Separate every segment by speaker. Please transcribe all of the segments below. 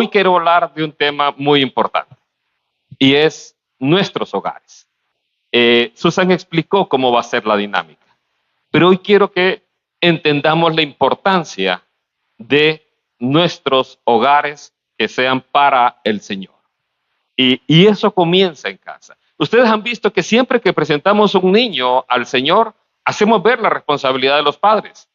Speaker 1: hoy quiero hablar de un tema muy importante y es nuestros hogares. Susan explicó cómo va a ser la dinámica, pero hoy quiero que entendamos la importancia de nuestros hogares que sean para el Señor. Y eso comienza en casa. Ustedes han visto que siempre que presentamos un niño al Señor, hacemos ver la responsabilidad de los padres.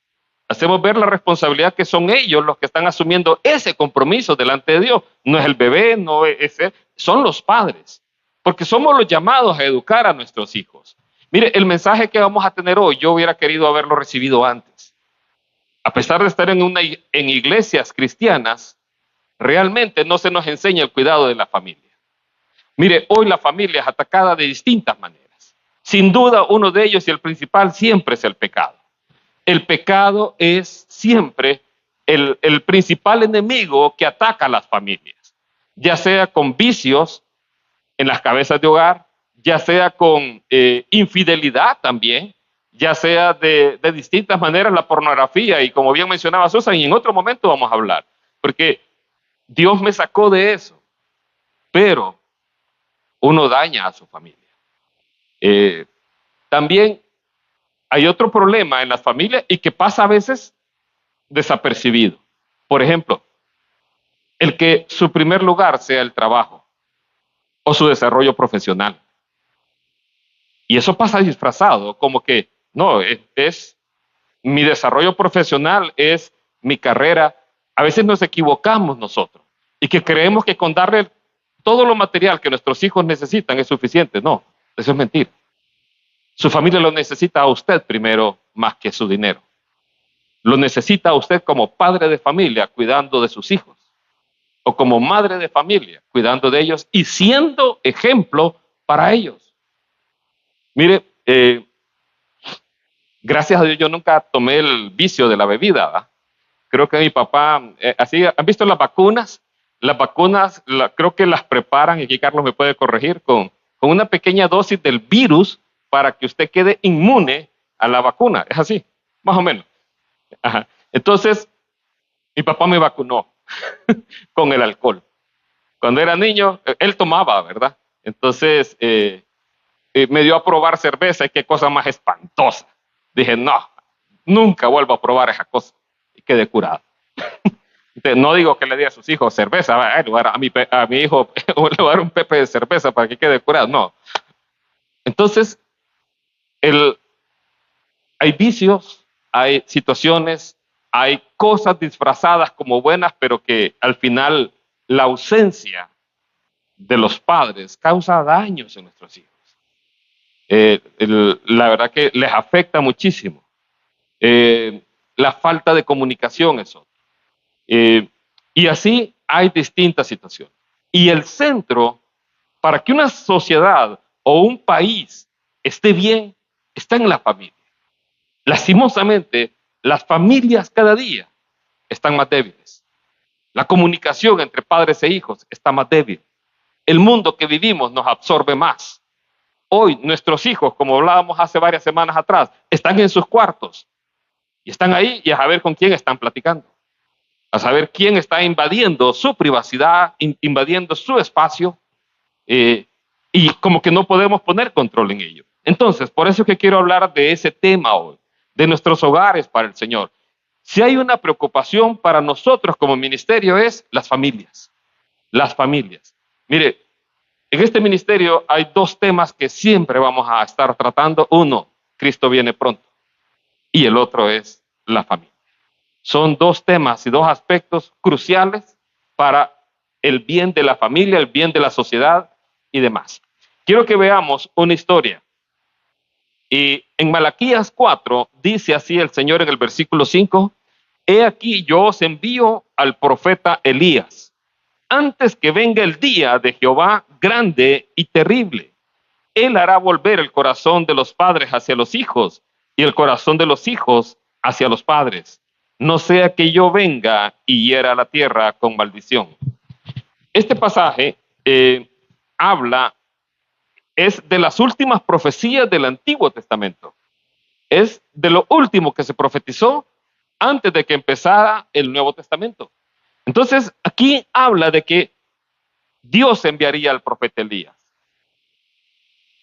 Speaker 1: Hacemos ver la responsabilidad que son ellos los que están asumiendo ese compromiso delante de Dios. No es el bebé, no es él, son los padres. Porque somos los llamados a educar a nuestros hijos. Mire, el mensaje que vamos a tener hoy, yo hubiera querido haberlo recibido antes. A pesar de estar en iglesias cristianas, realmente no se nos enseña el cuidado de la familia. Mire, hoy la familia es atacada de distintas maneras. Sin duda, uno de ellos y el principal siempre es el pecado. El pecado es siempre el principal enemigo que ataca a las familias, ya sea con vicios en las cabezas de hogar, ya sea con infidelidad también, ya sea de distintas maneras la pornografía, y como bien mencionaba Susan, y en otro momento vamos a hablar, porque Dios me sacó de eso, pero uno daña a su familia. También hay otro problema en las familias y que pasa a veces desapercibido. Por ejemplo, el que su primer lugar sea el trabajo o su desarrollo profesional. Y eso pasa disfrazado, como que no, es mi desarrollo profesional, es mi carrera. A veces nos equivocamos nosotros y que creemos que con darle todo lo material que nuestros hijos necesitan es suficiente. No, eso es mentira. Su familia lo necesita a usted primero más que su dinero. Lo necesita a usted como padre de familia cuidando de sus hijos o como madre de familia cuidando de ellos y siendo ejemplo para ellos. Mire, gracias a Dios yo nunca tomé el vicio de la bebida, ¿verdad? Creo que mi papá, así, ¿han visto las vacunas? Las vacunas creo que las preparan, y aquí Carlos me puede corregir, con una pequeña dosis del virus para que usted quede inmune a la vacuna. Es así, más o menos. Ajá. Entonces, mi papá me vacunó con el alcohol. Cuando era niño, él tomaba, ¿verdad? Entonces, me dio a probar cerveza, y qué cosa más espantosa. Dije, no, nunca vuelvo a probar esa cosa. Y quedé curado. No digo que le dé a sus hijos cerveza, a mi hijo le voy a dar un pepe de cerveza para que quede curado. No. Entonces, hay vicios, hay situaciones, hay cosas disfrazadas como buenas, pero que al final la ausencia de los padres causa daños en nuestros hijos. La verdad que les afecta muchísimo. La falta de comunicación es otra. Y así hay distintas situaciones. Y el centro, para que una sociedad o un país esté bien, está en la familia. Lastimosamente, las familias cada día están más débiles. La comunicación entre padres e hijos está más débil. El mundo que vivimos nos absorbe más. Hoy nuestros hijos, como hablábamos hace varias semanas atrás, están en sus cuartos y están ahí y a saber con quién están platicando, a saber quién está invadiendo su privacidad, invadiendo su espacio, y como que no podemos poner control en ello. Entonces, por eso es que quiero hablar de ese tema hoy, de nuestros hogares para el Señor. Si hay una preocupación para nosotros como ministerio es las familias. Las familias. Mire, en este ministerio hay dos temas que siempre vamos a estar tratando. Uno, Cristo viene pronto. Y el otro es la familia. Son dos temas y dos aspectos cruciales para el bien de la familia, el bien de la sociedad y demás. Quiero que veamos una historia. Y en Malaquías 4 dice así el Señor en el versículo 5, he aquí yo os envío al profeta Elías, antes que venga el día de Jehová grande y terrible. Él hará volver el corazón de los padres hacia los hijos y el corazón de los hijos hacia los padres. No sea que yo venga y hiera la tierra con maldición. Este pasaje es de las últimas profecías del Antiguo Testamento. Es de lo último que se profetizó antes de que empezara el Nuevo Testamento. Entonces, aquí habla de que Dios enviaría al profeta Elías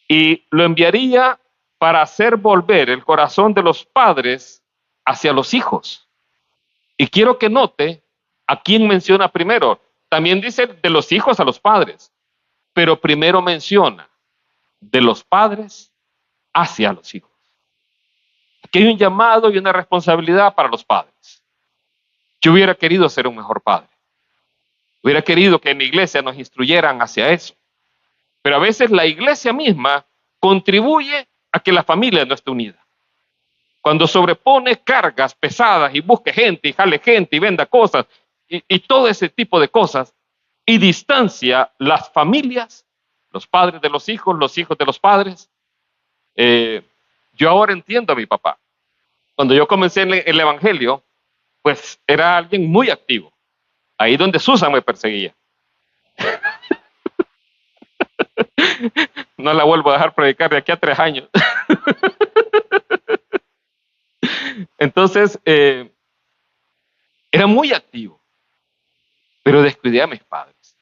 Speaker 1: y lo enviaría para hacer volver el corazón de los padres hacia los hijos. Y quiero que note a quién menciona primero. También dice de los hijos a los padres, pero primero menciona de los padres hacia los hijos. Aquí hay un llamado y una responsabilidad para los padres. Yo hubiera querido ser un mejor padre. Hubiera querido que en la iglesia nos instruyeran hacia eso. Pero a veces la iglesia misma contribuye a que la familia no esté unida. Cuando sobrepone cargas pesadas y busque gente y jale gente y venda cosas y todo ese tipo de cosas y distancia las familias, los padres de los hijos de los padres. Yo ahora entiendo a mi papá. Cuando yo comencé en el evangelio, pues era alguien muy activo. Ahí donde Susan me perseguía. No la vuelvo a dejar predicar de aquí a 3 años. Entonces, era muy activo, pero descuidé a mis padres.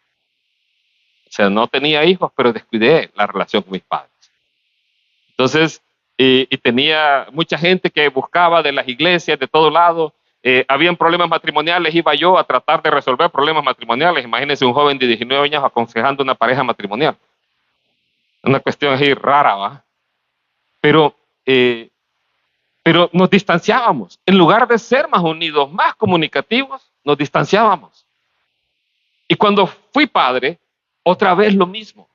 Speaker 1: O sea, no tenía hijos, pero descuidé la relación con mis padres. Entonces, y tenía mucha gente que buscaba de las iglesias, de todo lado. Habían problemas matrimoniales, iba yo a tratar de resolver problemas matrimoniales. Imagínense un joven de 19 años aconsejando a una pareja matrimonial. Una cuestión así rara, ¿va? Pero nos distanciábamos. En lugar de ser más unidos, más comunicativos, nos distanciábamos. Y cuando fui padre, otra vez lo mismo.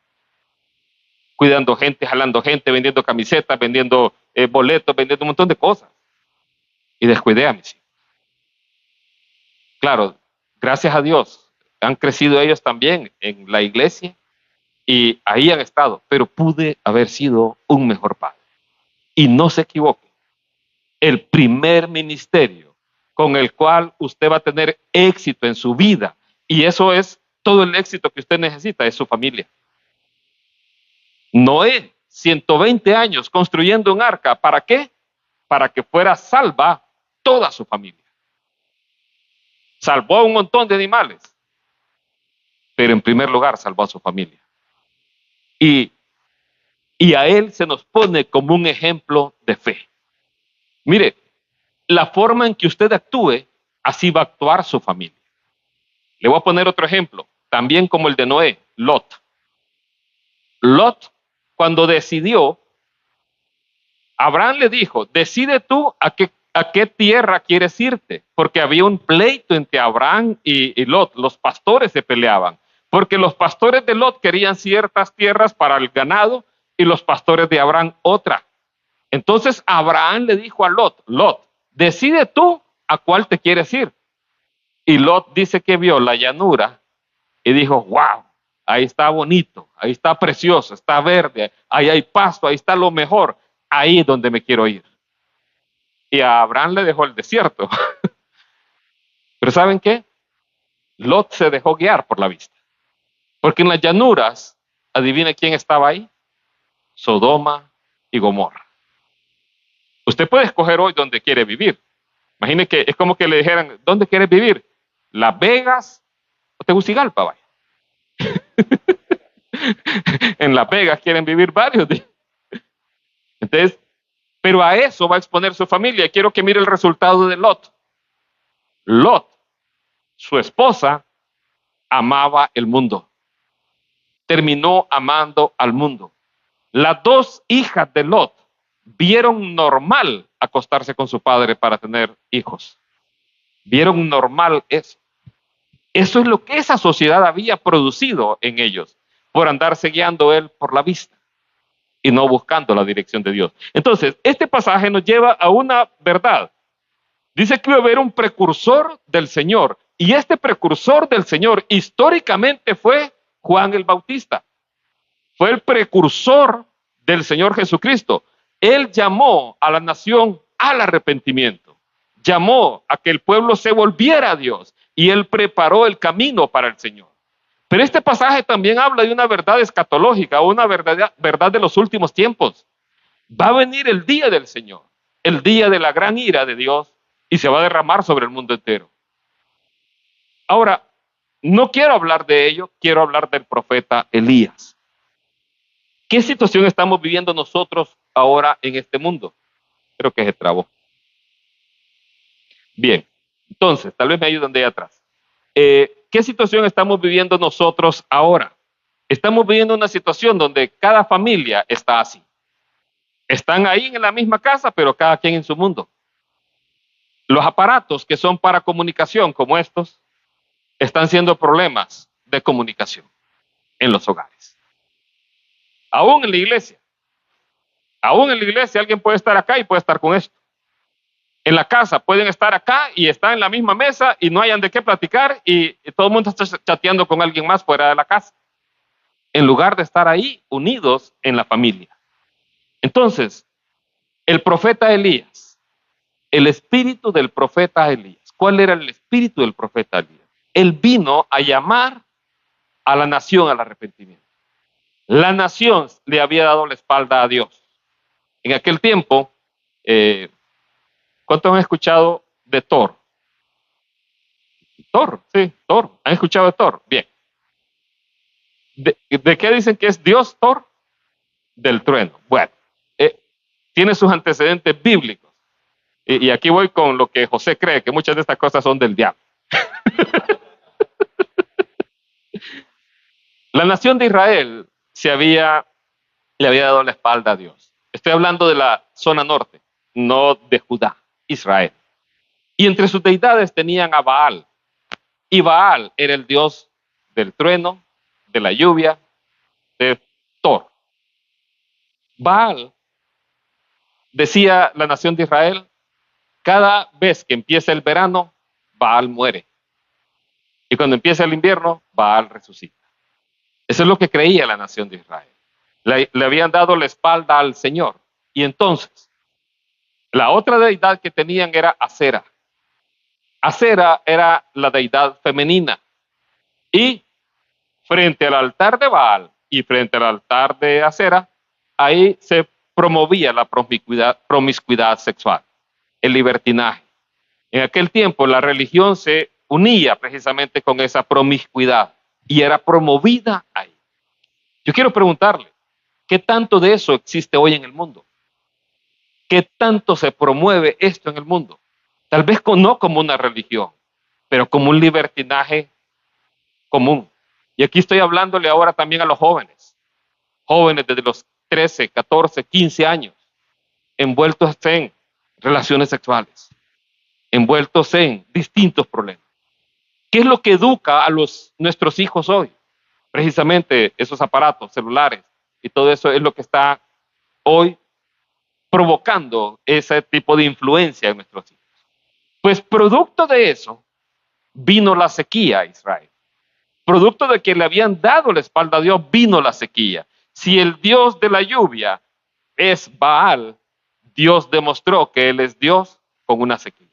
Speaker 1: Cuidando gente, jalando gente, vendiendo camisetas, vendiendo boletos, vendiendo un montón de cosas. Y descuidé a mis hijos. Claro, gracias a Dios, han crecido ellos también en la iglesia y ahí han estado, pero pude haber sido un mejor padre. Y no se equivoque, el primer ministerio con el cual usted va a tener éxito en su vida, y eso es todo el éxito que usted necesita, es su familia. Noé, 120 años construyendo un arca, ¿para qué? Para que fuera salva toda su familia. Salvó a un montón de animales, pero en primer lugar salvó a su familia. Y a él se nos pone como un ejemplo de fe. Mire, la forma en que usted actúe, así va a actuar su familia. Le voy a poner otro ejemplo, también como el de Noé, Lot. Lot, cuando decidió, Abraham le dijo, decide tú a qué tierra quieres irte, porque había un pleito entre Abraham y Lot, los pastores se peleaban, porque los pastores de Lot querían ciertas tierras para el ganado y los pastores de Abraham otra. Entonces Abraham le dijo a Lot, Lot, decide tú a cuál te quieres ir. Y Lot dice que vio la llanura y dijo, wow, ahí está bonito, ahí está precioso, está verde, ahí hay pasto, ahí está lo mejor, ahí es donde me quiero ir. Y a Abraham le dejó el desierto. Pero ¿saben qué? Lot se dejó guiar por la vista. Porque en las llanuras, adivine quién estaba ahí. Sodoma y Gomorra. Usted puede escoger hoy dónde quiere vivir. Imagine que es como que le dijeran, ¿dónde quieres vivir? ¿Las Vegas o Tegucigalpa? Vaya. En Las Vegas quieren vivir varios. Entonces, pero a eso va a exponer su familia. Quiero que mire el resultado de Lot. Lot, su esposa, amaba el mundo. Terminó amando al mundo. Las 2 hijas de Lot vieron normal acostarse con su padre para tener hijos. Vieron normal eso. Eso es lo que esa sociedad había producido en ellos, por andarse guiando él por la vista y no buscando la dirección de Dios. Entonces, este pasaje nos lleva a una verdad. Dice que iba a haber un precursor del Señor, y este precursor del Señor históricamente fue Juan el Bautista. Fue el precursor del Señor Jesucristo. Él llamó a la nación al arrepentimiento. Llamó a que el pueblo se volviera a Dios y él preparó el camino para el Señor. Pero este pasaje también habla de una verdad escatológica, una verdad de los últimos tiempos. Va a venir el día del Señor, el día de la gran ira de Dios, y se va a derramar sobre el mundo entero. Ahora, no quiero hablar de ello, quiero hablar del profeta Elías. ¿Qué situación estamos viviendo nosotros ahora en este mundo? Creo que se trabó. Bien, entonces, tal vez me ayuden de ahí atrás. ¿Qué situación estamos viviendo nosotros ahora? Estamos viviendo una situación donde cada familia está así. Están ahí en la misma casa, pero cada quien en su mundo. Los aparatos que son para comunicación, como estos, están siendo problemas de comunicación en los hogares. Aún en la iglesia. Aún en la iglesia alguien puede estar acá y puede estar con esto. En la casa pueden estar acá y están en la misma mesa y no hayan de qué platicar y todo el mundo está chateando con alguien más fuera de la casa, en lugar de estar ahí unidos en la familia. Entonces, el profeta Elías, el espíritu del profeta Elías, ¿cuál era el espíritu del profeta Elías? Él vino a llamar a la nación al arrepentimiento. La nación le había dado la espalda a Dios. En aquel tiempo, ¿cuántos han escuchado de Thor? Thor, sí, Thor. ¿Han escuchado de Thor? Bien. ¿De qué dicen que es Dios Thor? Del trueno. Bueno, tiene sus antecedentes bíblicos. Y aquí voy con lo que José cree, que muchas de estas cosas son del diablo. La nación de Israel le había dado la espalda a Dios. Estoy hablando de la zona norte, no de Judá, Israel. Y entre sus deidades tenían a Baal. Y Baal era el dios del trueno, de la lluvia, de Thor. Baal, decía la nación de Israel, cada vez que empieza el verano, Baal muere. Y cuando empieza el invierno, Baal resucita. Eso es lo que creía la nación de Israel. Le habían dado la espalda al Señor. Y entonces, la otra deidad que tenían era Acera. Acera era la deidad femenina. Y frente al altar de Baal y frente al altar de Acera, ahí se promovía la promiscuidad sexual, el libertinaje. En aquel tiempo la religión se unía precisamente con esa promiscuidad y era promovida ahí. Yo quiero preguntarle, ¿qué tanto de eso existe hoy en el mundo? ¿Qué tanto se promueve esto en el mundo? Tal vez no como una religión, pero como un libertinaje común. Y aquí estoy hablándole ahora también a los jóvenes, jóvenes desde los 13, 14, 15 años, envueltos en relaciones sexuales, envueltos en distintos problemas. ¿Qué es lo que educa a nuestros hijos hoy? Precisamente esos aparatos celulares y todo eso es lo que está hoy provocando ese tipo de influencia en nuestros hijos. Pues producto de eso vino la sequía a Israel. Producto de que le habían dado la espalda a Dios, vino la sequía. Si el Dios de la lluvia es Baal, Dios demostró que Él es Dios con una sequía.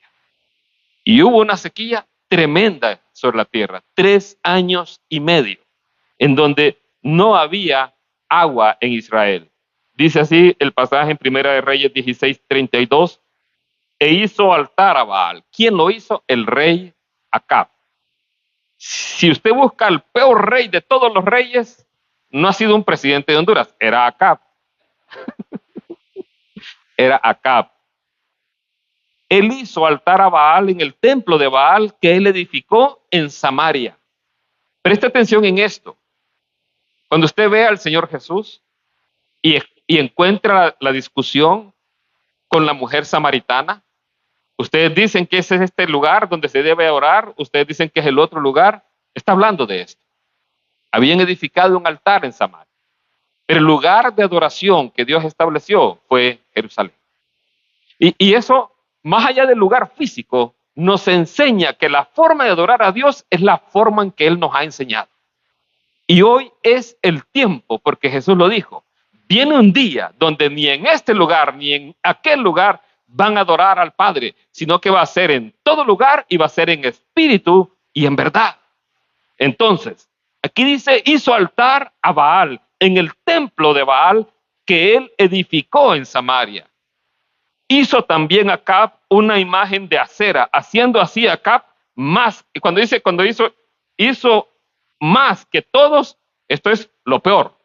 Speaker 1: Y hubo una sequía tremenda sobre la tierra, 3 años y medio, en donde no había agua en Israel. Dice así el pasaje en Primera de Reyes 16:32, e hizo altar a Baal. ¿Quién lo hizo? El rey Acab. Si usted busca al peor rey de todos los reyes, no ha sido un presidente de Honduras, era Acab. Era Acab. Él hizo altar a Baal en el templo de Baal que él edificó en Samaria. Preste atención en esto. Cuando usted ve al Señor Jesús y encuentra la discusión con la mujer samaritana, ustedes dicen que ese es este lugar donde se debe orar, ustedes dicen que es el otro lugar, está hablando de esto. Habían edificado un altar en Samaria, pero el lugar de adoración que Dios estableció fue Jerusalén. Y eso, más allá del lugar físico, nos enseña que la forma de adorar a Dios es la forma en que Él nos ha enseñado. Y hoy es el tiempo, porque Jesús lo dijo, viene un día donde ni en este lugar ni en aquel lugar van a adorar al Padre, sino que va a ser en todo lugar y va a ser en espíritu y en verdad. Entonces, aquí dice, hizo altar a Baal en el templo de Baal que él edificó en Samaria. Hizo también Acab una imagen de acera, haciendo así Acab más, y hizo más que todos, esto es lo peor,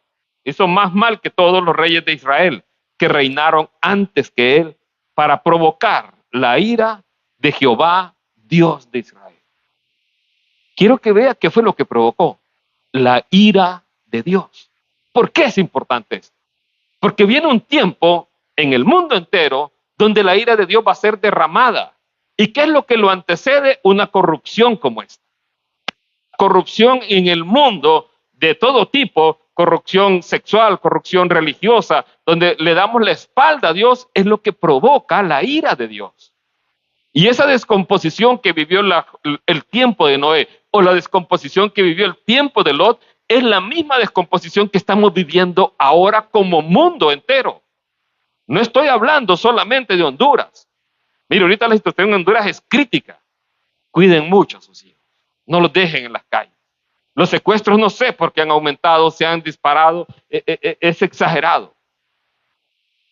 Speaker 1: hizo más mal que todos los reyes de Israel que reinaron antes que él para provocar la ira de Jehová, Dios de Israel. Quiero que vea qué fue lo que provocó la ira de Dios. ¿Por qué es importante esto? Porque viene un tiempo en el mundo entero donde la ira de Dios va a ser derramada. ¿Y qué es lo que lo antecede? Una corrupción como esta. Corrupción en el mundo de todo tipo, corrupción sexual, corrupción religiosa, donde le damos la espalda a Dios, es lo que provoca la ira de Dios. Y esa descomposición que vivió el tiempo de Noé o la descomposición que vivió el tiempo de Lot es la misma descomposición que estamos viviendo ahora como mundo entero. No estoy hablando solamente de Honduras. Mire, ahorita la situación en Honduras es crítica. Cuiden mucho a sus hijos. No los dejen en las calles. Los secuestros no sé por qué han aumentado, se han disparado. Es exagerado.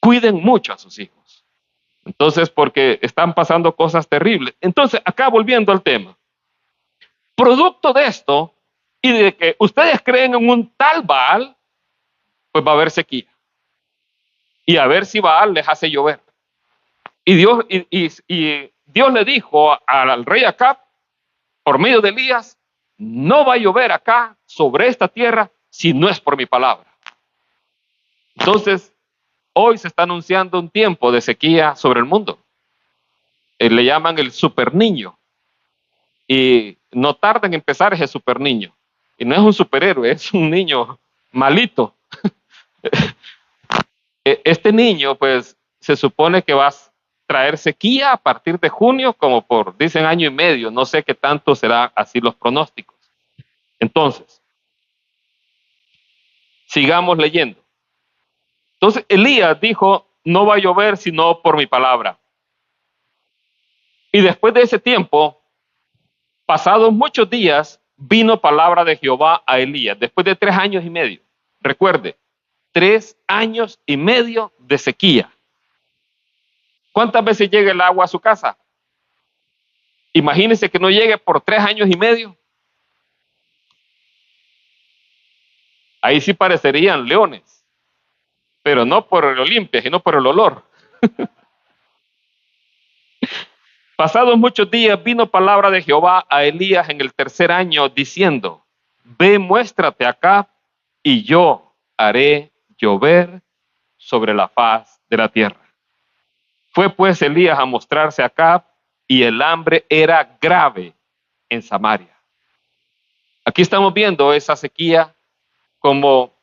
Speaker 1: Cuiden mucho a sus hijos. Entonces, porque están pasando cosas terribles. Entonces, acá volviendo al tema. Producto de esto y de que ustedes creen en un tal Baal, pues va a haber sequía. Y a ver si Baal les hace llover. Y Dios le dijo al rey Acab, por medio de Elías, no va a llover acá sobre esta tierra si no es por mi palabra. Entonces, hoy se está anunciando un tiempo de sequía sobre el mundo. Le llaman el super niño. Y no tarda en empezar ese super niño. Y no es un superhéroe, es un niño malito. Este niño, pues, se supone que va a traer sequía a partir de junio, como por, dicen, año y medio. No sé qué tanto serán así los pronósticos. Entonces, sigamos leyendo. Entonces, Elías dijo, no va a llover sino por mi palabra. Y después de ese tiempo, pasados muchos días, vino palabra de Jehová a Elías, después de 3 años y medio. Recuerde, 3 años y medio de sequía. ¿Cuántas veces llega el agua a su casa? Imagínense que no llegue por 3 años y medio. Ahí sí parecerían leones, pero no por el Olimpia, sino por el olor. Pasados muchos días vino palabra de Jehová a Elías en el 3er año diciendo, ve, muéstrate acá y yo haré llover sobre la faz de la tierra. Fue pues Elías a mostrarse acá y el hambre era grave en Samaria. Aquí estamos viendo esa sequía como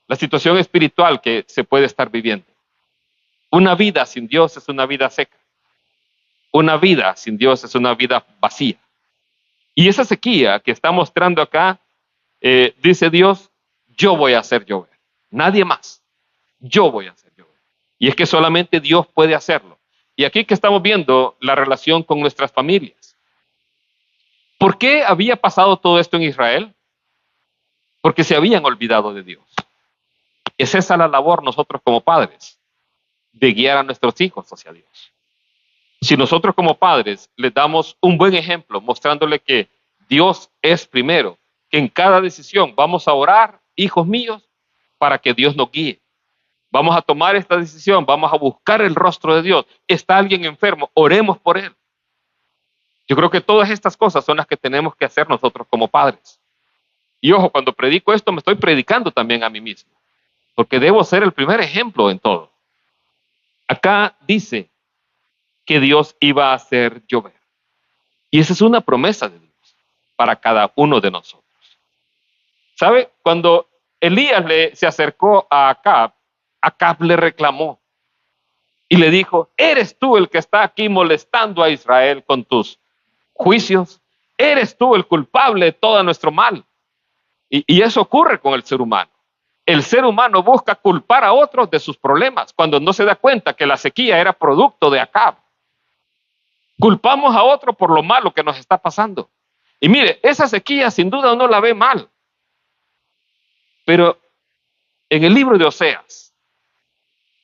Speaker 1: la situación espiritual que se puede estar viviendo. Una vida sin Dios es una vida seca. Una vida sin Dios es una vida vacía. Y esa sequía que está mostrando acá, dice Dios, yo voy a hacer llover. Nadie más. Yo voy a hacer llover. Y es que solamente Dios puede hacerlo. Y aquí que estamos viendo la relación con nuestras familias. ¿Por qué había pasado todo esto en Israel? Porque se habían olvidado de Dios. Es esa la labor nosotros como padres, de guiar a nuestros hijos hacia Dios. Si nosotros como padres les damos un buen ejemplo, mostrándole que Dios es primero, que en cada decisión vamos a orar, hijos míos, para que Dios nos guíe. Vamos a tomar esta decisión, vamos a buscar el rostro de Dios. Está alguien enfermo, oremos por él. Yo creo que todas estas cosas son las que tenemos que hacer nosotros como padres. Y ojo, cuando predico esto me estoy predicando también a mí mismo, porque debo ser el primer ejemplo en todo. Acá dice que Dios iba a hacer llover. Y esa es una promesa de Dios para cada uno de nosotros. ¿Sabe? Cuando Elías se acercó a Acab, Acab le reclamó y le dijo, ¿eres tú el que está aquí molestando a Israel con tus juicios? ¿Eres tú el culpable de todo nuestro mal? Y eso ocurre con el ser humano. El ser humano busca culpar a otros de sus problemas cuando no se da cuenta que la sequía era producto de Acab. Culpamos a otro por lo malo que nos está pasando. Y mire, esa sequía sin duda uno la ve mal. Pero en el libro de Oseas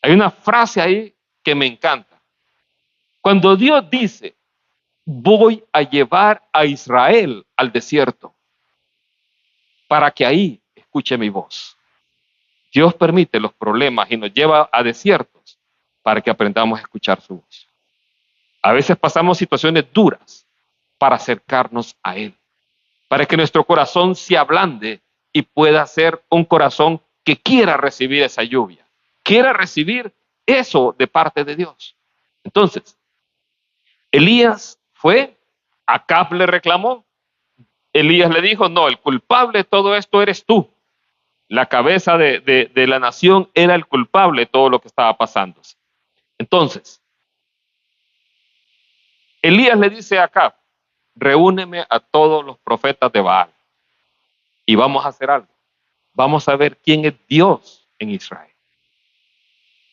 Speaker 1: hay una frase ahí que me encanta. Cuando Dios dice, voy a llevar a Israel al desierto para que ahí escuche mi voz. Dios permite los problemas y nos lleva a desiertos para que aprendamos a escuchar su voz. A veces pasamos situaciones duras para acercarnos a Él, para que nuestro corazón se ablande y pueda ser un corazón que quiera recibir esa lluvia, quiera recibir eso de parte de Dios. Entonces, Elías fue, Acab le reclamó, Elías le dijo, no, el culpable de todo esto eres tú. La cabeza de la nación era el culpable de todo lo que estaba pasando. Entonces, Elías le dice a Acab, reúneme a todos los profetas de Baal y vamos a hacer algo. Vamos a ver quién es Dios en Israel.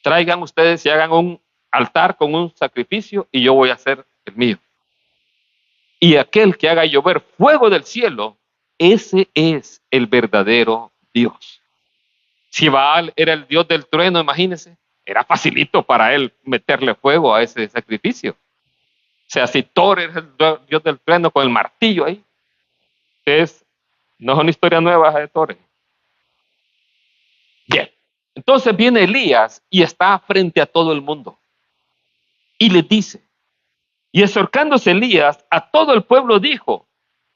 Speaker 1: Traigan ustedes y hagan un altar con un sacrificio y yo voy a hacer el mío. Y aquel que haga llover fuego del cielo, ese es el verdadero Dios. Si Baal era el Dios del trueno, imagínense, era facilito para él meterle fuego a ese sacrificio. O sea, si Thor es el Dios del trueno con el martillo ahí, no es una historia nueva de Thor. Bien, entonces viene Elías y está frente a todo el mundo. Y les dice, y acercándose Elías a todo el pueblo dijo,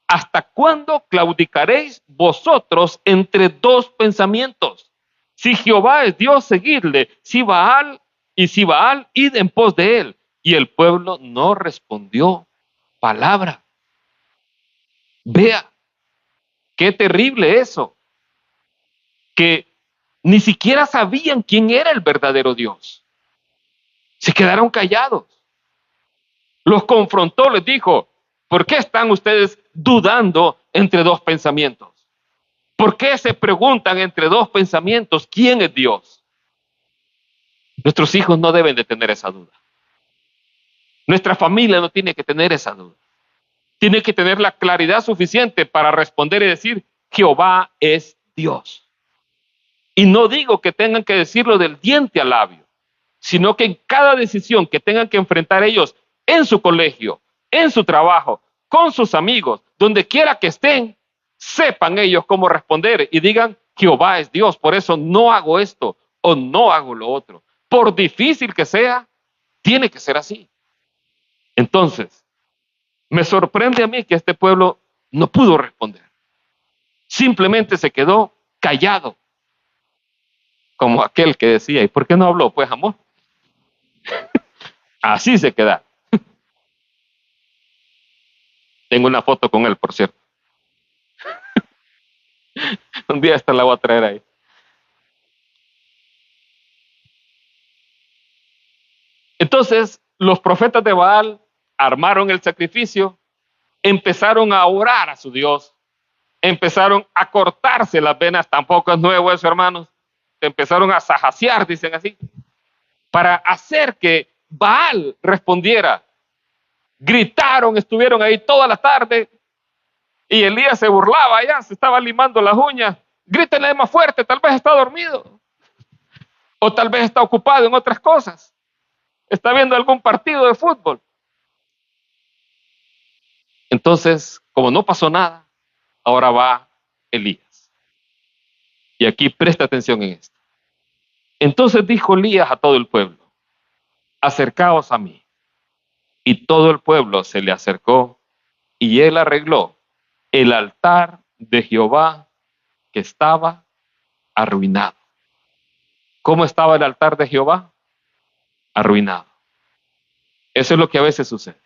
Speaker 1: ¿hasta cuándo claudicaréis vosotros entre dos pensamientos? Si Jehová es Dios, seguidle, si Baal, id en pos de él. Y el pueblo no respondió palabra. Vea, qué terrible eso, que ni siquiera sabían quién era el verdadero Dios. Se quedaron callados. Los confrontó, les dijo, ¿por qué están ustedes dudando entre dos pensamientos? ¿Por qué se preguntan entre dos pensamientos quién es Dios? Nuestros hijos no deben de tener esa duda. Nuestra familia no tiene que tener esa duda. Tiene que tener la claridad suficiente para responder y decir, Jehová es Dios. Y no digo que tengan que decirlo del diente al labio, sino que en cada decisión que tengan que enfrentar ellos en su colegio, en su trabajo, con sus amigos, donde quiera que estén, sepan ellos cómo responder y digan, Jehová es Dios, por eso no hago esto o no hago lo otro. Por difícil que sea, tiene que ser así. Entonces, me sorprende a mí que este pueblo no pudo responder. Simplemente se quedó callado, como aquel que decía, ¿y por qué no habló? Pues amor. Así se queda. Tengo una foto con él, por cierto. Un día esta la voy a traer ahí. Entonces, los profetas de Baal armaron el sacrificio, empezaron a orar a su Dios, empezaron a cortarse las venas, tampoco es nuevo eso, hermanos. Empezaron a sajasear, dicen así, para hacer que Baal respondiera. Gritaron, estuvieron ahí toda la tarde y Elías se burlaba ya, se estaba limando las uñas. Grítenle más fuerte, tal vez está dormido o tal vez está ocupado en otras cosas. Está viendo algún partido de fútbol. Entonces, como no pasó nada, ahora va Elías. Y aquí presta atención en esto. Entonces dijo Elías a todo el pueblo, acercaos a mí. Y todo el pueblo se le acercó y él arregló el altar de Jehová que estaba arruinado. ¿Cómo estaba el altar de Jehová? Arruinado. Eso es lo que a veces sucede.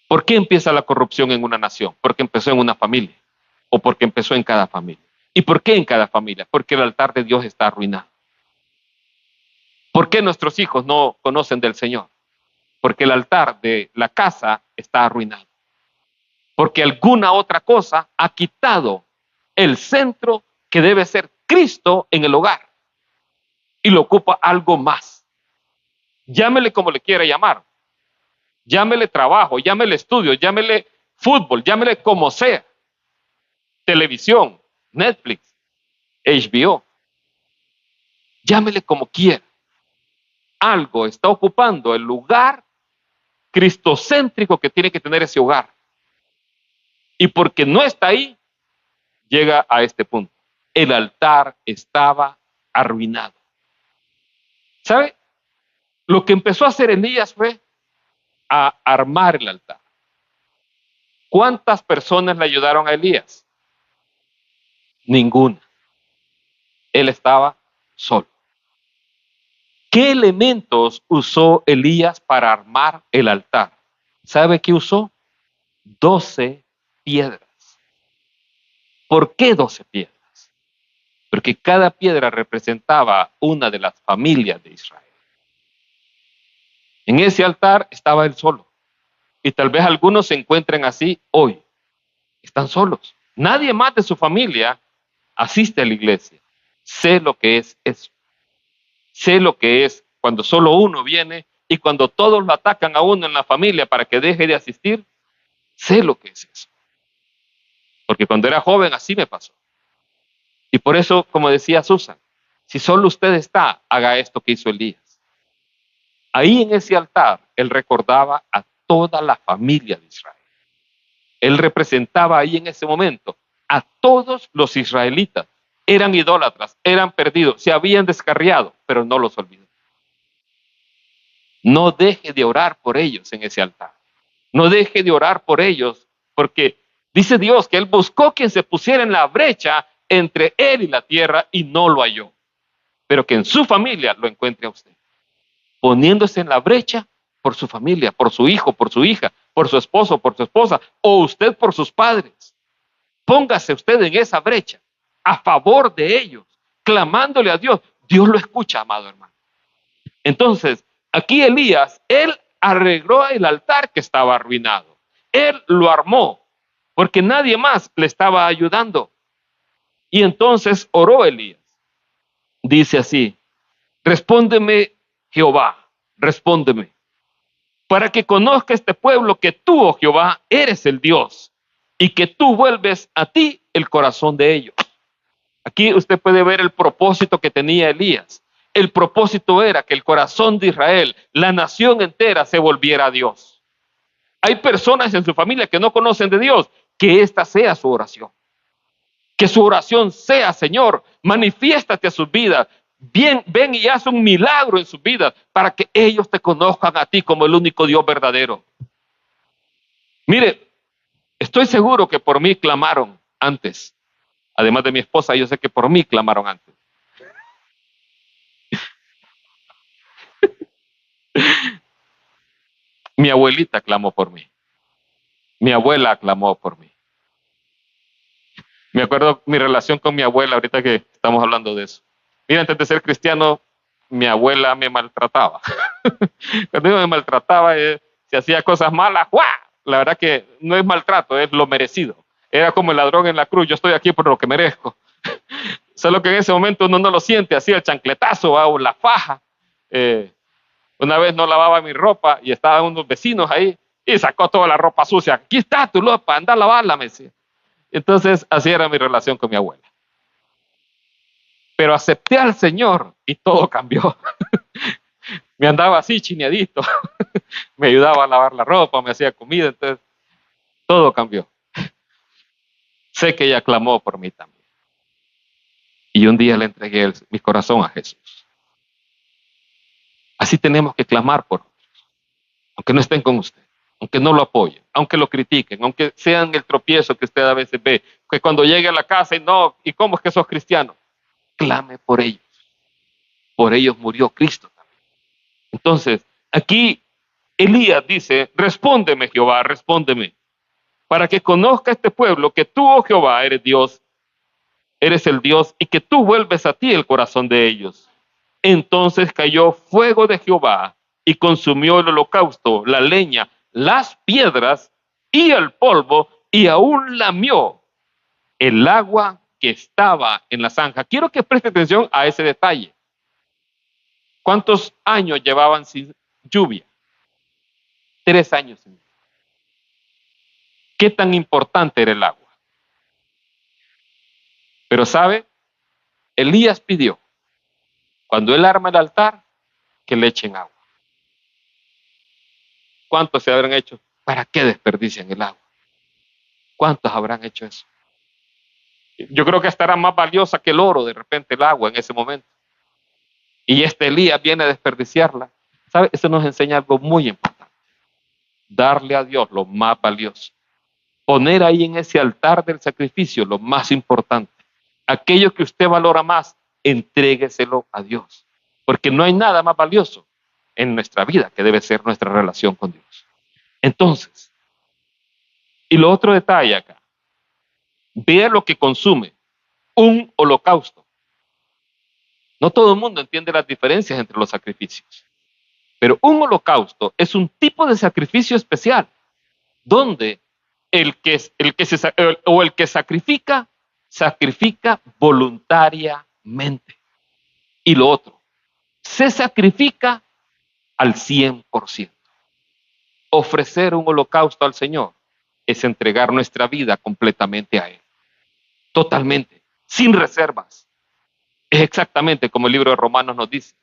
Speaker 1: ¿Por qué empieza la corrupción en una nación? Porque empezó en una familia o porque empezó en cada familia. ¿Y por qué en cada familia? Porque el altar de Dios está arruinado. ¿Por qué nuestros hijos no conocen del Señor? Porque el altar de la casa está arruinado. Porque alguna otra cosa ha quitado el centro que debe ser Cristo en el hogar y lo ocupa algo más. Llámele como le quiera llamar. Llámele trabajo, llámele estudio, llámele fútbol, llámele como sea. Televisión, Netflix, HBO. Llámele como quiera. Algo está ocupando el lugar cristocéntrico que tiene que tener ese hogar. Y porque no está ahí, llega a este punto. El altar estaba arruinado. ¿Sabe? Lo que empezó a hacer Elías fue a armar el altar. ¿Cuántas personas le ayudaron a Elías? Ninguna. Él estaba solo. ¿Qué elementos usó Elías para armar el altar? ¿Sabe qué usó? 12 piedras. ¿Por qué 12 piedras? Porque cada piedra representaba una de las familias de Israel. En ese altar estaba él solo. Y tal vez algunos se encuentren así hoy. Están solos. Nadie más de su familia asiste a la iglesia. Sé lo que es eso. Sé lo que es cuando solo uno viene y cuando todos lo atacan a uno en la familia para que deje de asistir. Sé lo que es eso. Porque cuando era joven así me pasó. Y por eso, como decía Susan, si solo usted está, haga esto que hizo Elías. Ahí en ese altar, él recordaba a toda la familia de Israel. Él representaba ahí en ese momento a todos los israelitas. Eran idólatras, eran perdidos, se habían descarriado, pero no los olvidó. No deje de orar por ellos en ese altar. No deje de orar por ellos, porque dice Dios que Él buscó quien se pusiera en la brecha entre Él y la tierra y no lo halló. Pero que en su familia lo encuentre a usted. Poniéndose en la brecha por su familia, por su hijo, por su hija, por su esposo, por su esposa, o usted por sus padres. Póngase usted en esa brecha, a favor de ellos, clamándole a Dios. Dios lo escucha, amado hermano. Entonces, aquí Elías, él arregló el altar que estaba arruinado. Él lo armó, porque nadie más le estaba ayudando. Y entonces oró Elías. Dice así: respóndeme, Jehová, respóndeme, para que conozca este pueblo que tú, oh Jehová, eres el Dios, y que tú vuelves a ti el corazón de ellos. Aquí usted puede ver el propósito que tenía Elías. El propósito era que el corazón de Israel, la nación entera, se volviera a Dios. Hay personas en su familia que no conocen de Dios, que esta sea su oración. Que su oración sea: Señor, manifiéstate a sus vidas. Bien, ven y haz un milagro en sus vidas para que ellos te conozcan a ti como el único Dios verdadero. Mire, estoy seguro que por mí clamaron antes. Además de mi esposa, yo sé que por mí clamaron antes. Mi abuelita clamó por mí. Mi abuela clamó por mí. Me acuerdo mi relación con mi abuela, ahorita que estamos hablando de eso. Mira, antes de ser cristiano, mi abuela me maltrataba. Cuando me maltrataba, si hacía cosas malas, ¡guau! La verdad que no es maltrato, es lo merecido. Era como el ladrón en la cruz: yo estoy aquí por lo que merezco. Solo que en ese momento uno no lo siente así, el chancletazo o la faja. Una vez no lavaba mi ropa y estaban unos vecinos ahí y sacó toda la ropa sucia. Aquí está tu ropa, anda a lavarla, me decía. Entonces, así era mi relación con mi abuela. Pero acepté al Señor y todo cambió. Me andaba así chineadito. Me ayudaba a lavar la ropa, me hacía comida, entonces todo cambió. Sé que ella clamó por mí también. Y un día le entregué mi corazón a Jesús. Así tenemos que clamar por otros, aunque no estén con usted, aunque no lo apoyen, aunque lo critiquen, aunque sean el tropiezo que usted a veces ve, que cuando llegue a la casa y no, ¿y cómo es que sos cristiano? Clame por ellos. Por ellos murió Cristo también. Entonces, aquí Elías dice: respóndeme, Jehová, respóndeme, para que conozca este pueblo que tú, oh Jehová, eres Dios, eres el Dios, y que tú vuelves a ti el corazón de ellos. Entonces cayó fuego de Jehová y consumió el holocausto, la leña, las piedras y el polvo, y aún lamió el agua que estaba en la zanja. Quiero que preste atención a ese detalle. ¿Cuántos años llevaban sin lluvia? 3 años sin lluvia. ¿Qué tan importante era el agua? Pero sabe, Elías pidió, cuando él arma el altar, que le echen agua. ¿Cuántos se habrán hecho? ¿Para qué desperdician el agua? ¿Cuántos habrán hecho eso? Yo creo que estará más valiosa que el oro de repente el agua en ese momento. Y este Elías viene a desperdiciarla. ¿Sabe? Eso nos enseña algo muy importante. Darle a Dios lo más valioso. Poner ahí en ese altar del sacrificio lo más importante. Aquello que usted valora más, entrégueselo a Dios. Porque no hay nada más valioso en nuestra vida que debe ser nuestra relación con Dios. Entonces, y lo otro detalle acá, vea lo que consume un holocausto. No todo el mundo entiende las diferencias entre los sacrificios, pero un holocausto es un tipo de sacrificio especial donde el que sacrifica, sacrifica voluntariamente. Y lo otro, se sacrifica al 100%. Ofrecer un holocausto al Señor es entregar nuestra vida completamente a Él. Totalmente, sin reservas. Es exactamente como el libro de Romanos nos dice,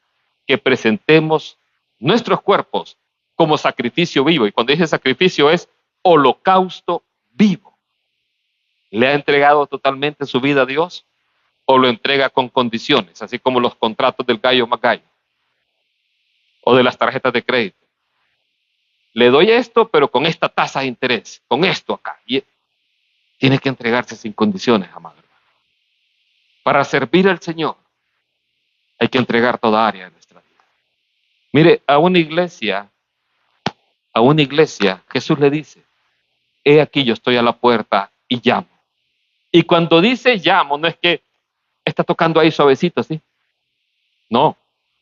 Speaker 1: que presentemos nuestros cuerpos como sacrificio vivo. Y cuando dice sacrificio es holocausto vivo. ¿Le ha entregado totalmente su vida a Dios? ¿O lo entrega con condiciones, así como los contratos del gallo Magallo o de las tarjetas de crédito? Le doy esto, pero con esta tasa de interés, con esto acá. Y tiene que entregarse sin condiciones, amado hermano. Para servir al Señor hay que entregar toda área de nuestra vida. Mire, a una iglesia, Jesús le dice, he aquí yo estoy a la puerta y llamo. Y cuando dice llamo, no es que está tocando ahí suavecito, ¿sí? No,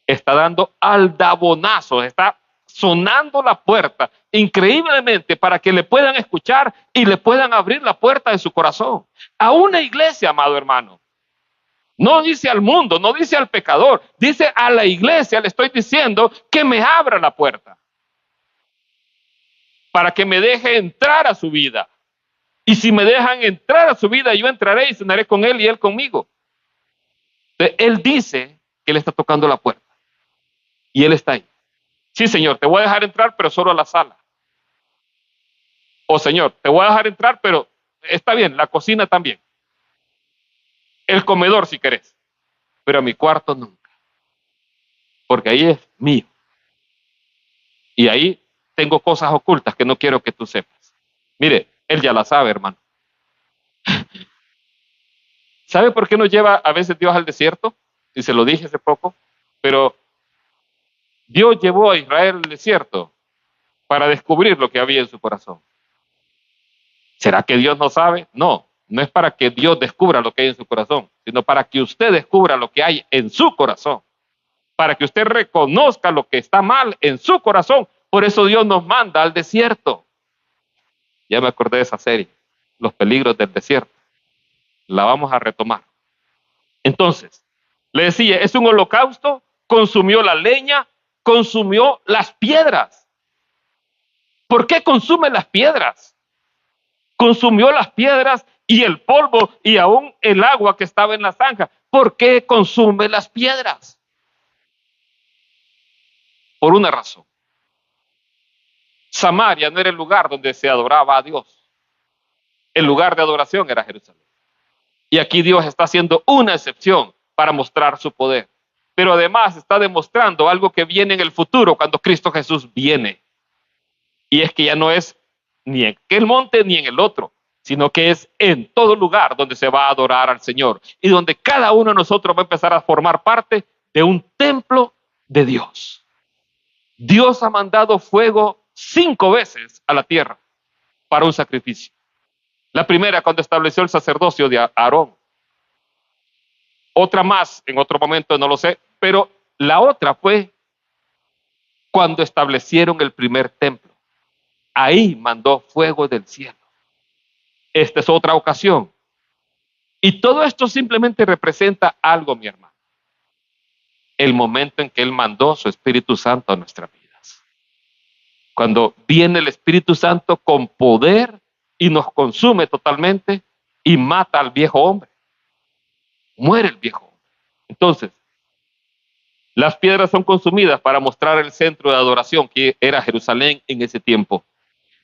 Speaker 1: está dando aldabonazos, está sonando la puerta increíblemente para que le puedan escuchar y le puedan abrir la puerta de su corazón. A una iglesia, amado hermano. No dice al mundo, no dice al pecador, dice a la iglesia, le estoy diciendo que me abra la puerta para que me deje entrar a su vida. Y si me dejan entrar a su vida, yo entraré y cenaré con él y él conmigo. Entonces, él dice que le está tocando la puerta y él está ahí. Sí, Señor, te voy a dejar entrar, pero solo a la sala. O Señor, te voy a dejar entrar, pero está bien, la cocina también. El comedor si querés, pero a mi cuarto nunca. Porque ahí es mío. Y ahí tengo cosas ocultas que no quiero que tú sepas. Mire, él ya la sabe, hermano. ¿Sabe por qué nos lleva a veces Dios al desierto? Y se lo dije hace poco, pero Dios llevó a Israel al desierto para descubrir lo que había en su corazón. ¿Será que Dios no sabe? No, no es para que Dios descubra lo que hay en su corazón, sino para que usted descubra lo que hay en su corazón, para que usted reconozca lo que está mal en su corazón. Por eso Dios nos manda al desierto. Ya me acordé de esa serie, Los peligros del desierto. La vamos a retomar. Entonces, le decía, es un holocausto, consumió la leña, consumió las piedras. ¿Por qué consume las piedras? Consumió las piedras y el polvo y aún el agua que estaba en la zanja. ¿Por qué consume las piedras? Por una razón. Samaria no era el lugar donde se adoraba a Dios. El lugar de adoración era Jerusalén. Y aquí Dios está haciendo una excepción para mostrar su poder. Pero además está demostrando algo que viene en el futuro cuando Cristo Jesús viene. Y es que ya no es ni en aquel monte ni en el otro, sino que es en todo lugar donde se va a adorar al Señor y donde cada uno de nosotros va a empezar a formar parte de un templo de Dios. Dios ha mandado fuego 5 veces a la tierra para un sacrificio. La primera cuando estableció el sacerdocio de Aarón. Otra más, en otro momento no lo sé, pero la otra fue cuando establecieron el primer templo. Ahí mandó fuego del cielo. Esta es otra ocasión. Y todo esto simplemente representa algo, mi hermano. El momento en que Él mandó su Espíritu Santo a nuestras vidas. Cuando viene el Espíritu Santo con poder y nos consume totalmente y mata al viejo hombre. Muere el viejo hombre. Entonces, Las piedras son consumidas para mostrar el centro de adoración que era Jerusalén en ese tiempo,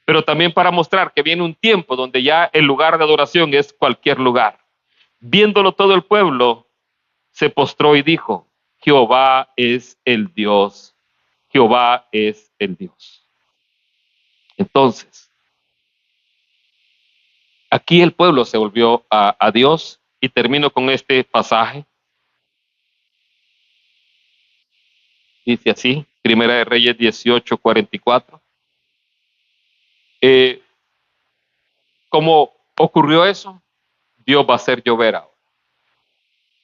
Speaker 1: pero también para mostrar que viene un tiempo donde ya el lugar de adoración es cualquier lugar. Viéndolo todo el pueblo, se postró y dijo, Jehová es el Dios, Jehová es el Dios. Entonces, aquí el pueblo se volvió a Dios y termino con este pasaje. Dice así, Primera de Reyes 18:44. Eh, ¿Cómo ocurrió eso? Dios va a hacer llover ahora.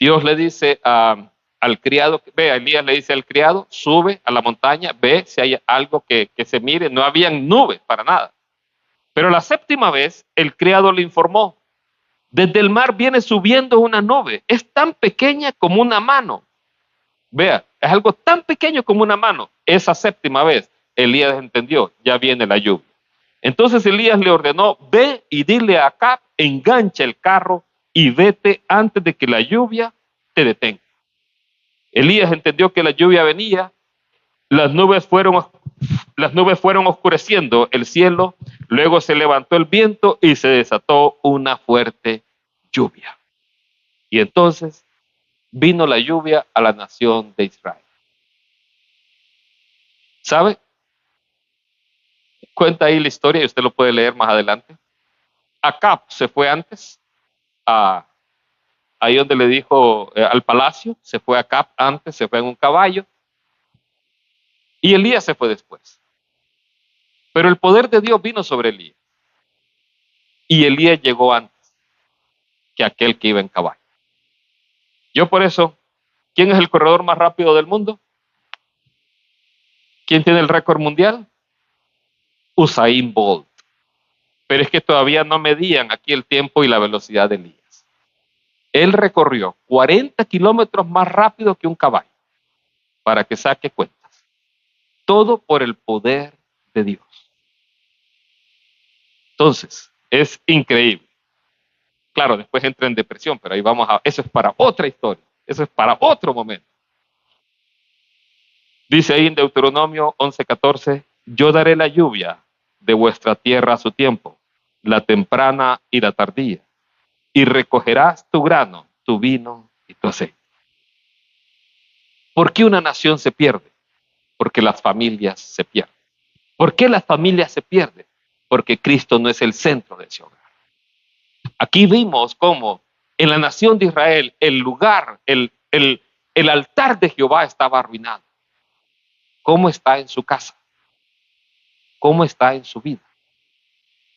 Speaker 1: Dios le dice al criado, ve, Elías le dice al criado, sube a la montaña, ve si hay algo que se mire. No habían nubes para nada. Pero la séptima vez, el criado le informó, desde el mar viene subiendo una nube, es tan pequeña como una mano. Vea, es algo tan pequeño como una mano. Esa séptima vez, Elías entendió, ya viene la lluvia. Entonces Elías le ordenó, ve y dile a Acab, engancha el carro y vete antes de que la lluvia te detenga. Elías entendió que la lluvia venía, las nubes fueron oscureciendo el cielo, luego se levantó el viento y se desató una fuerte lluvia. Y entonces vino la lluvia a la nación de Israel. ¿Sabe? Cuenta ahí la historia y usted lo puede leer más adelante. Acab se fue antes, ahí donde le dijo al palacio, se fue Acab antes, se fue en un caballo, y Elías se fue después. Pero el poder de Dios vino sobre Elías, y Elías llegó antes que aquel que iba en caballo. Yo por eso, ¿quién es el corredor más rápido del mundo? ¿Quién tiene el récord mundial? Usain Bolt. Pero es que todavía no medían aquí el tiempo y la velocidad de Elías. Él recorrió 40 kilómetros más rápido que un caballo, para que saque cuentas. Todo por el poder de Dios. Entonces, es increíble. Claro, después entra en depresión, pero ahí vamos a... Eso es para otra historia. Eso es para otro momento. Dice ahí en Deuteronomio 11:14, yo daré la lluvia de vuestra tierra a su tiempo, la temprana y la tardía, y recogerás tu grano, tu vino y tu aceite. ¿Por qué una nación se pierde? Porque las familias se pierden. ¿Por qué las familias se pierden? Porque Cristo no es el centro de ese hogar. Aquí vimos cómo en la nación de Israel el lugar, el altar de Jehová estaba arruinado. ¿Cómo está en su casa? ¿Cómo está en su vida?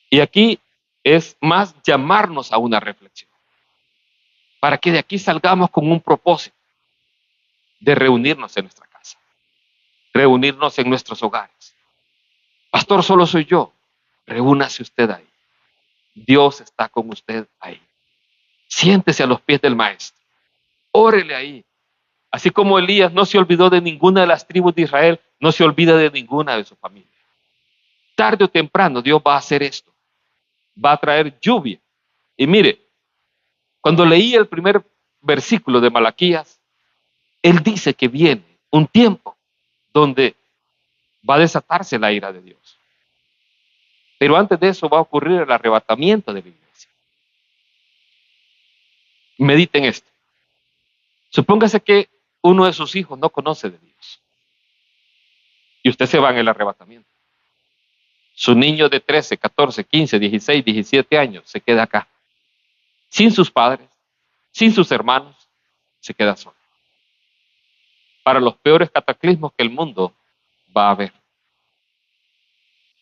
Speaker 1: Y aquí es más llamarnos a una reflexión, para que de aquí salgamos con un propósito de reunirnos en nuestra casa, reunirnos en nuestros hogares. Pastor, solo soy yo. Reúnase usted ahí. Dios está con usted ahí. Siéntese a los pies del maestro. Órele ahí. Así como Elías no se olvidó de ninguna de las tribus de Israel, no se olvida de ninguna de su familia. Tarde o temprano Dios va a hacer esto. Va a traer lluvia. Y mire, cuando leí el primer versículo de Malaquías, él dice que viene un tiempo donde va a desatarse la ira de Dios. Pero antes de eso va a ocurrir el arrebatamiento de la iglesia. Mediten esto. Supóngase que uno de sus hijos no conoce de Dios y usted se va en el arrebatamiento. Su niño de 13, 14, 15, 16, 17 años se queda acá, sin sus padres, sin sus hermanos, se queda solo. Para los peores cataclismos que el mundo va a haber.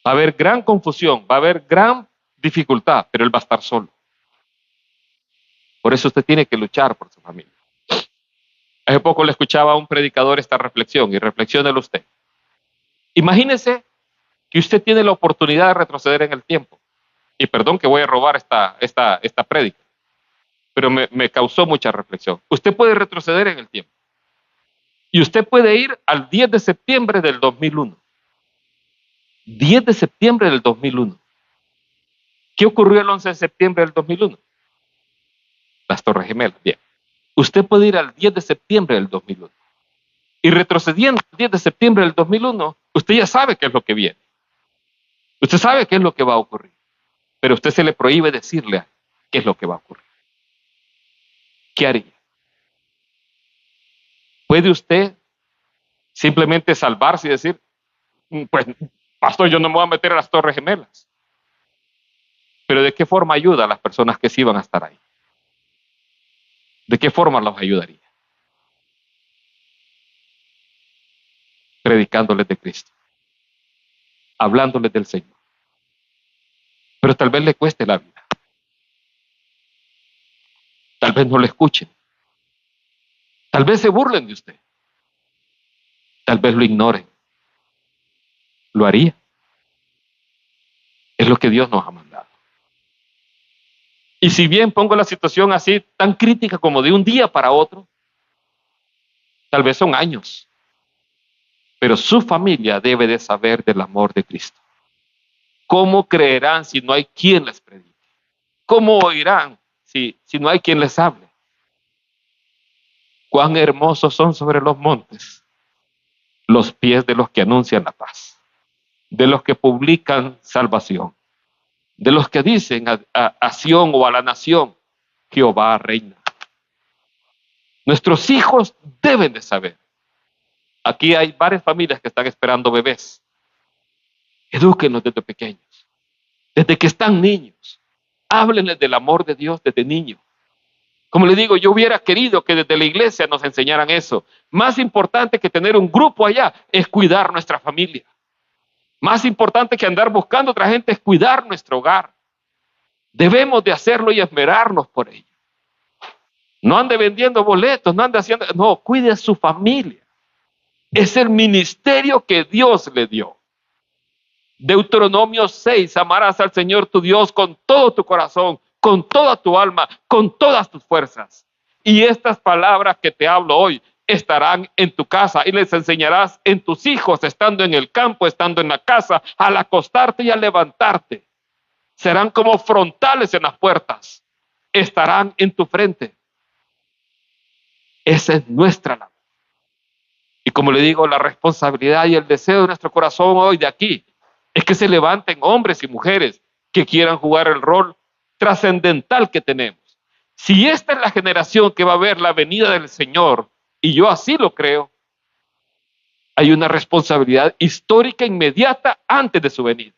Speaker 1: Va a haber gran confusión, va a haber gran dificultad, pero él va a estar solo. Por eso usted tiene que luchar por su familia. Hace poco le escuchaba a un predicador esta reflexión y reflexiónelo usted. Imagínese que usted tiene la oportunidad de retroceder en el tiempo. Y perdón que voy a robar esta prédica, pero me causó mucha reflexión. Usted puede retroceder en el tiempo. Y usted puede ir al 10 de septiembre del 2001. 10 de septiembre del 2001. ¿Qué ocurrió el 11 de septiembre del 2001? Las Torres Gemelas. Bien. Usted puede ir al 10 de septiembre del 2001. Y retrocediendo al 10 de septiembre del 2001, usted ya sabe qué es lo que viene. Usted sabe qué es lo que va a ocurrir. Pero a usted se le prohíbe decirle qué es lo que va a ocurrir. ¿Qué haría? ¿Puede usted simplemente salvarse y decir, pues, pastor, yo no me voy a meter a las Torres Gemelas? Pero ¿de qué forma ayuda a las personas que sí van a estar ahí? ¿De qué forma los ayudaría? Predicándoles de Cristo, hablándoles del Señor. Pero tal vez le cueste la vida. Tal vez no le escuchen. Tal vez se burlen de usted. Tal vez lo ignoren. ¿Lo haría? Es lo que Dios nos ha mandado. Y si bien pongo la situación así, tan crítica como de un día para otro, tal vez son años, pero su familia debe de saber del amor de Cristo. ¿Cómo creerán si no hay quien les predique? ¿Cómo oirán si no hay quien les hable? Cuán hermosos son sobre los montes los pies de los que anuncian la paz, de los que publican salvación, de los que dicen a Sión o a la nación, Jehová reina. Nuestros hijos deben de saber. Aquí hay varias familias que están esperando bebés. Edúquenlos desde pequeños, desde que están niños. Háblenles del amor de Dios desde niños. Como le digo, yo hubiera querido que desde la iglesia nos enseñaran eso. Más importante que tener un grupo allá es cuidar nuestra familia. Más importante que andar buscando otra gente es cuidar nuestro hogar. Debemos de hacerlo y esmerarnos por ello. No ande vendiendo boletos, no ande haciendo... No, cuide a su familia. Es el ministerio que Dios le dio. Deuteronomio 6, amarás al Señor tu Dios con todo tu corazón, con toda tu alma, con todas tus fuerzas. Y estas palabras que te hablo hoy estarán en tu casa y les enseñarás en tus hijos, estando en el campo, estando en la casa, al acostarte y al levantarte. Serán como frontales en las puertas, estarán en tu frente. Esa es nuestra labor. Y como le digo, la responsabilidad y el deseo de nuestro corazón hoy de aquí es que se levanten hombres y mujeres que quieran jugar el rol trascendental que tenemos. Si esta es la generación que va a ver la venida del Señor, y yo así lo creo, hay una responsabilidad histórica inmediata antes de su venida.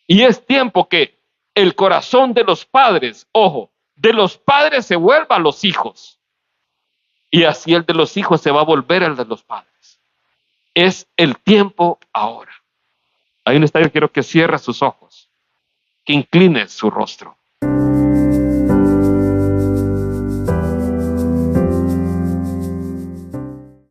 Speaker 1: Y es tiempo que el corazón de los padres, ojo, de los padres se vuelva a los hijos. Y así el de los hijos se va a volver al de los padres. Es el tiempo ahora. Ahí está, yo quiero que cierre sus ojos, que incline su rostro.